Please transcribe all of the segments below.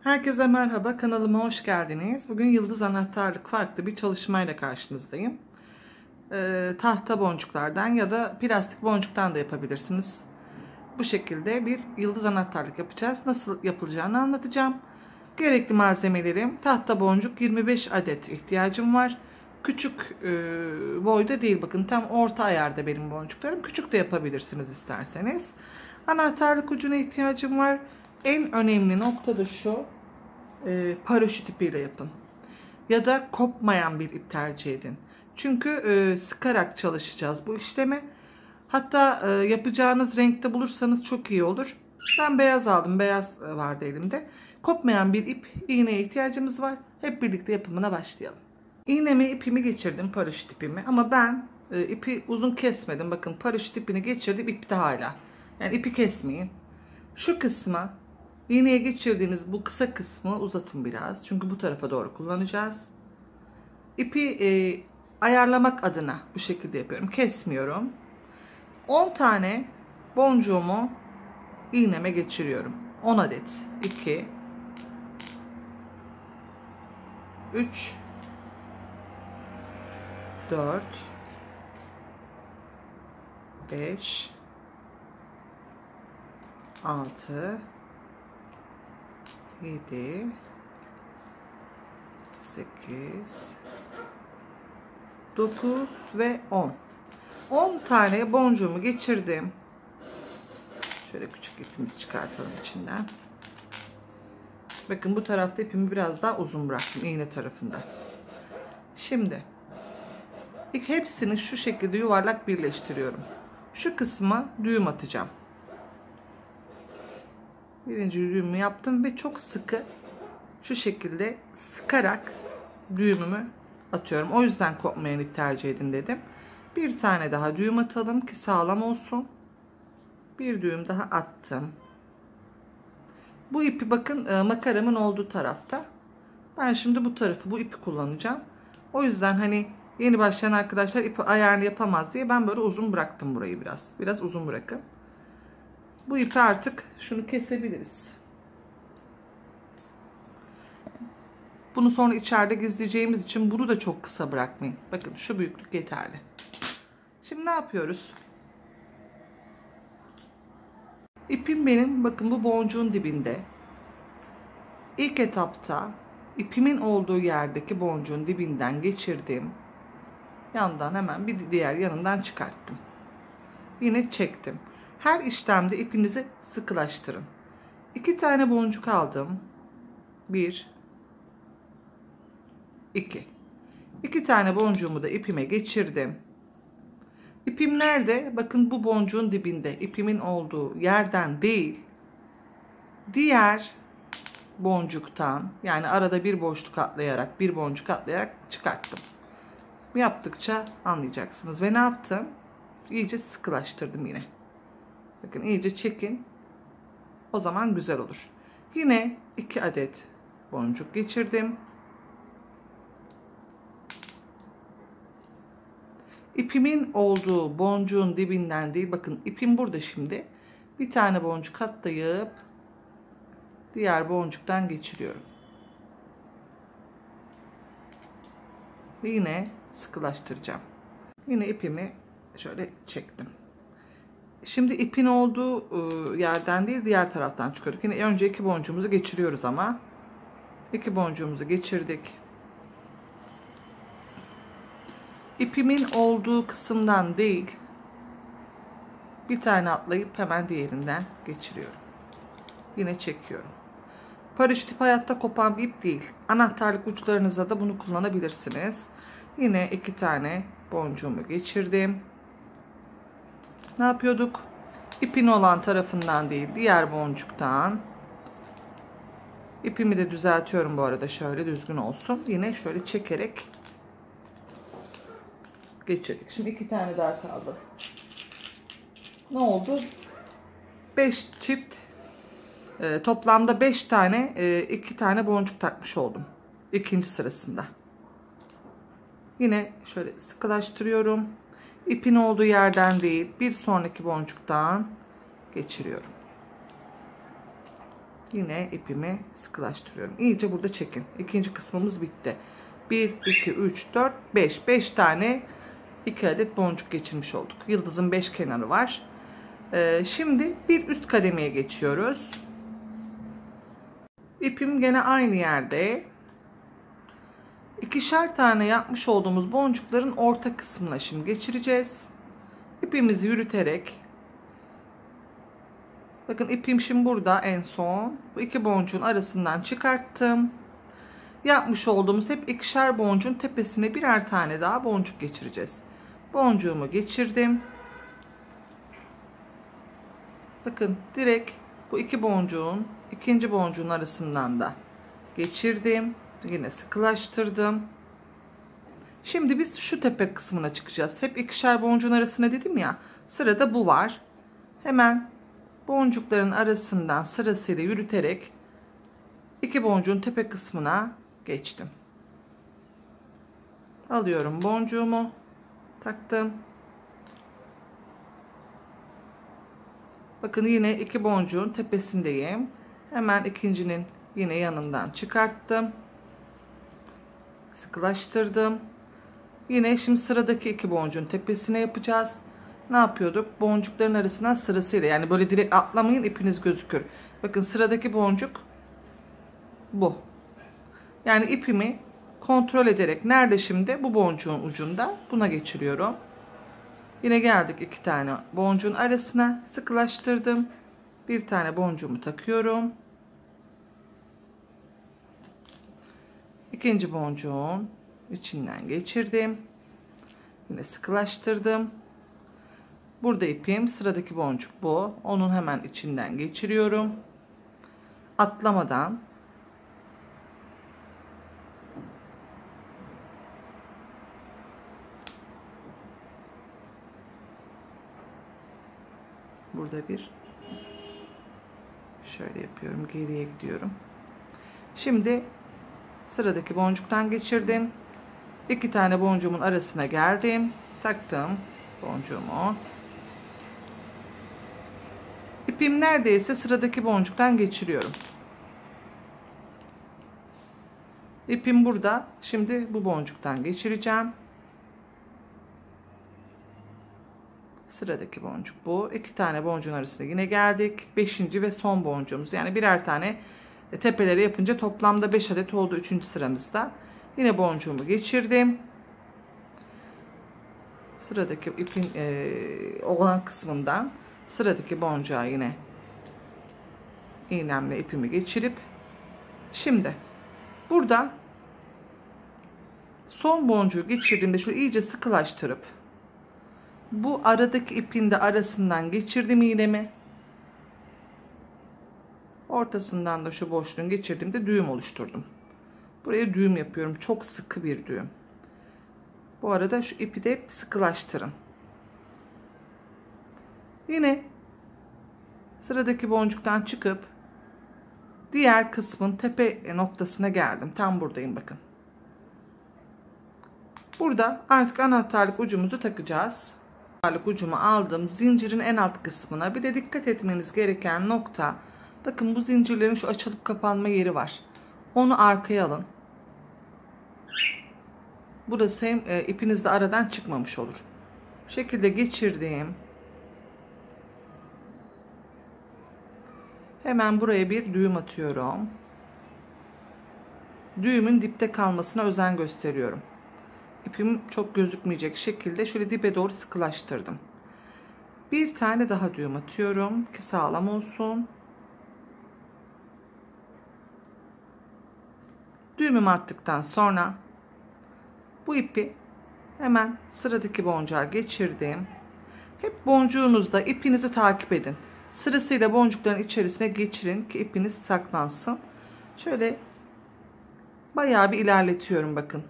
Herkese merhaba, kanalıma hoş geldiniz. Bugün yıldız anahtarlık farklı bir çalışmayla karşınızdayım. Tahta boncuklardan ya da plastik boncuktan da yapabilirsiniz. Bu şekilde bir yıldız anahtarlık yapacağız. Nasıl yapılacağını anlatacağım. Gerekli malzemelerim: tahta boncuk 25 adet ihtiyacım var. Küçük boyda değil, bakın tam orta ayarda benim boncuklarım. Küçük de yapabilirsiniz isterseniz. Anahtarlık ucuna ihtiyacım var. En önemli nokta da şu: paraşüt ipiyle yapın. Ya da kopmayan bir ip tercih edin. Çünkü sıkarak çalışacağız bu işlemi. Hatta yapacağınız renkte bulursanız çok iyi olur. Ben beyaz aldım. Beyaz vardı elimde. Kopmayan bir ip, iğneye ihtiyacımız var. Hep birlikte yapımına başlayalım. İğnemi, ipimi geçirdim, paraşüt ipimi. Ama ben ipi uzun kesmedim. Bakın, paraşüt ipini geçirdim, ipte hala. Yani ipi kesmeyin. Şu kısmı, iğneye geçirdiğiniz bu kısa kısmı uzatın biraz. Çünkü bu tarafa doğru kullanacağız. İpi ayarlamak adına bu şekilde yapıyorum. Kesmiyorum. 10 tane boncuğumu iğneme geçiriyorum. 10 adet. 2 3 4 5 6 7 8 9 ve 10. 10 tane boncuğumu geçirdim. Şöyle küçük ipimizi çıkartalım içinden. Bakın, bu tarafta ipimi biraz daha uzun bıraktım, iğne tarafında. Şimdi hepsini şu şekilde yuvarlak birleştiriyorum. Şu kısma düğüm atacağım. Birinci düğümü yaptım ve çok sıkı, şu şekilde sıkarak düğümümü atıyorum. O yüzden kopmayan ip tercih edin dedim. Bir tane daha düğüm atalım ki sağlam olsun. Bir düğüm daha attım. Bu ipi bakın makaramın olduğu tarafta. Ben şimdi bu tarafı, bu ipi kullanacağım. O yüzden hani yeni başlayan arkadaşlar ipi ayarını yapamaz diye ben böyle uzun bıraktım burayı biraz. Biraz uzun bırakın. Bu ipi artık şunu kesebiliriz. Bunu sonra içeride gizleyeceğimiz için bunu da çok kısa bırakmayın. Bakın, şu büyüklük yeterli. Şimdi ne yapıyoruz? İpim benim, bakın, bu boncuğun dibinde. İlk etapta ipimin olduğu yerdeki boncuğun dibinden geçirdim. Yandan hemen bir diğer yanından çıkarttım. Yine çektim. Her işlemde ipinizi sıkılaştırın. 2 tane boncuk aldım. 1 2 2 tane boncuğumu da ipime geçirdim. İpim nerede? Bakın, bu boncuğun dibinde. İpimin olduğu yerden değil, diğer boncuktan, yani arada bir boşluk atlayarak, bir boncuk atlayarak çıkarttım. Yaptıkça anlayacaksınız. Ve ne yaptım? İyice sıkılaştırdım yine. Bakın, iyice çekin. O zaman güzel olur. Yine 2 adet boncuk geçirdim. İpimin olduğu boncuğun dibinden değil, bakın ipim burada şimdi. Bir tane boncuk atlayıp diğer boncuktan geçiriyorum. Ve yine sıkılaştıracağım. Yine ipimi şöyle çektim. Şimdi ipin olduğu yerden değil, diğer taraftan çıkıyorduk. Yine önce 2 boncuğumuzu geçiriyoruz ama. 2 boncuğumuzu geçirdik. İpimin olduğu kısımdan değil, bir tane atlayıp hemen diğerinden geçiriyorum. Yine çekiyorum. Paraşüt ip hayatta kopan bir ip değil. Anahtarlık uçlarınıza da bunu kullanabilirsiniz. Yine 2 tane boncuğumu geçirdim. Ne yapıyorduk? İpin olan tarafından değil, diğer boncuktan. İpimi de düzeltiyorum bu arada, şöyle düzgün olsun. Yine şöyle çekerek geçirdik. Şimdi 2 tane daha kaldı. Ne oldu? 5 çift, toplamda 5 tane, 2 tane boncuk takmış oldum ikinci sırasında. Yine şöyle sıkılaştırıyorum. İpin olduğu yerden değil, bir sonraki boncuktan geçiriyorum. Yine ipimi sıkılaştırıyorum. İyice burada çekin. İkinci kısmımız bitti. 1, 2, 3, 4, 5. 5 tane 2 adet boncuk geçirmiş olduk. Yıldızın 5 kenarı var. Şimdi bir üst kademeye geçiyoruz. İpim gene aynı yerde. İkişer tane yapmış olduğumuz boncukların orta kısmına şimdi geçireceğiz. İpimizi yürüterek, bakın ipim şimdi burada en son. Bu iki boncuğun arasından çıkarttım. Yapmış olduğumuz hep ikişer boncuğun tepesine birer tane daha boncuk geçireceğiz. Boncuğumu geçirdim. Bakın direkt bu iki boncuğun ikinci boncuğun arasından da geçirdim. Yine sıkılaştırdım. Şimdi biz şu tepe kısmına çıkacağız. Hep ikişer boncuğun arasına dedim ya. Sırada bu var. Hemen boncukların arasından sırasıyla yürüterek iki boncuğun tepe kısmına geçtim. Alıyorum boncuğumu, taktım. Bakın yine iki boncuğun tepesindeyim. Hemen ikincinin yine yanından çıkarttım. Sıkılaştırdım. Yine şimdi sıradaki iki boncuğun tepesine yapacağız. Ne yapıyorduk? Boncukların arasından sırasıyla, yani böyle direkt atlamayın, ipiniz gözükür. Bakın sıradaki boncuk bu. Yani ipimi kontrol ederek nerede şimdi? Bu boncuğun ucunda. Buna geçiriyorum. Yine geldik iki tane boncuğun arasına, sıkılaştırdım. Bir tane boncuğumu takıyorum. İkinci boncuğun içinden geçirdim. Yine sıkılaştırdım. Burada ipim, sıradaki boncuk bu. Onun hemen içinden geçiriyorum. Atlamadan. Burada bir şöyle yapıyorum, geriye gidiyorum. Şimdi sıradaki boncuktan geçirdim. İki tane boncuğumun arasına geldim. Taktım boncuğumu. İpim neredeyse sıradaki boncuktan geçiriyorum. İpim burada. Şimdi bu boncuktan geçireceğim. Sıradaki boncuk bu. İki tane boncuğun arasına yine geldik. Beşinci ve son boncuğumuz. Yani birer tane tepeleri yapınca toplamda 5 adet oldu 3. sıramızda. Yine boncuğumu geçirdim. Sıradaki ipin olan kısmından sıradaki boncuğa yine iğnemle ipimi geçirip, şimdi burada son boncuğu geçirdiğimde şöyle iyice sıkılaştırıp bu aradaki ipin de arasından geçirdim iğnemi. Ortasından da şu boşluğun geçirdiğimde düğüm oluşturdum. Buraya düğüm yapıyorum. Çok sıkı bir düğüm. Bu arada şu ipi de sıkılaştırın. Yine sıradaki boncuktan çıkıp diğer kısmın tepe noktasına geldim. Tam buradayım bakın. Burada artık anahtarlık ucumuzu takacağız. Anahtarlık ucumu aldım. Zincirin en alt kısmına. Bir de dikkat etmeniz gereken nokta. Bakın bu zincirlerin şu açılıp kapanma yeri var. Onu arkaya alın. Burası hem ipiniz de aradan çıkmamış olur. Bu şekilde geçirdim. Hemen buraya bir düğüm atıyorum. Düğümün dipte kalmasına özen gösteriyorum. İpim çok gözükmeyecek şekilde şöyle dibe doğru sıkılaştırdım. Bir tane daha düğüm atıyorum ki sağlam olsun. Düğümümü attıktan sonra bu ipi hemen sıradaki boncuğa geçirdim. Hep boncuğunuzda ipinizi takip edin. Sırasıyla boncukların içerisine geçirin ki ipiniz saklansın. Şöyle bayağı bir ilerletiyorum bakın.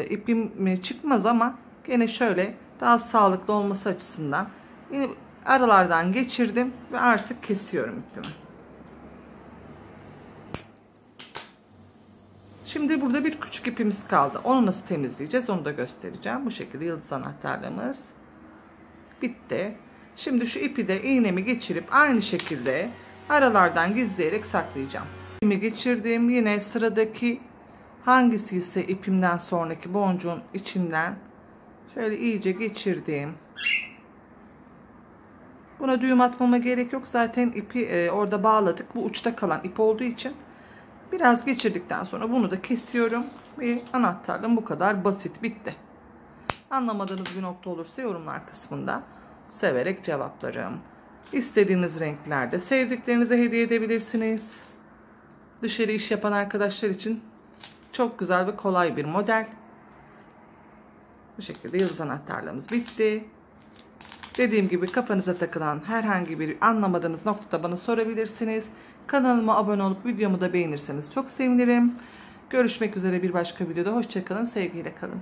İpim çıkmaz ama gene şöyle daha sağlıklı olması açısından yine aralardan geçirdim ve artık kesiyorum ipimi. Şimdi burada bir küçük ipimiz kaldı. Onu nasıl temizleyeceğiz onu da göstereceğim. Bu şekilde yıldız anahtarlığımız bitti. Şimdi şu ipi de iğnemi geçirip aynı şekilde aralardan gizleyerek saklayacağım. İpimi geçirdim. Yine sıradaki hangisi ise ipimden sonraki boncuğun içinden şöyle iyice geçirdim. Buna düğüm atmama gerek yok. Zaten ipi orada bağladık. Bu uçta kalan ip olduğu için biraz geçirdikten sonra bunu da kesiyorum. Ve anahtarlığım bu kadar basit, bitti. Anlamadığınız bir nokta olursa yorumlar kısmında severek cevaplarım. İstediğiniz renklerde sevdiklerinize hediye edebilirsiniz. Dışarı iş yapan arkadaşlar için çok güzel ve kolay bir model. Bu şekilde yıldız anahtarlığımız bitti. Dediğim gibi kafanıza takılan herhangi bir anlamadığınız noktada bana sorabilirsiniz. Kanalıma abone olup videomu da beğenirseniz çok sevinirim. Görüşmek üzere bir başka videoda. Hoşça kalın, sevgiyle kalın.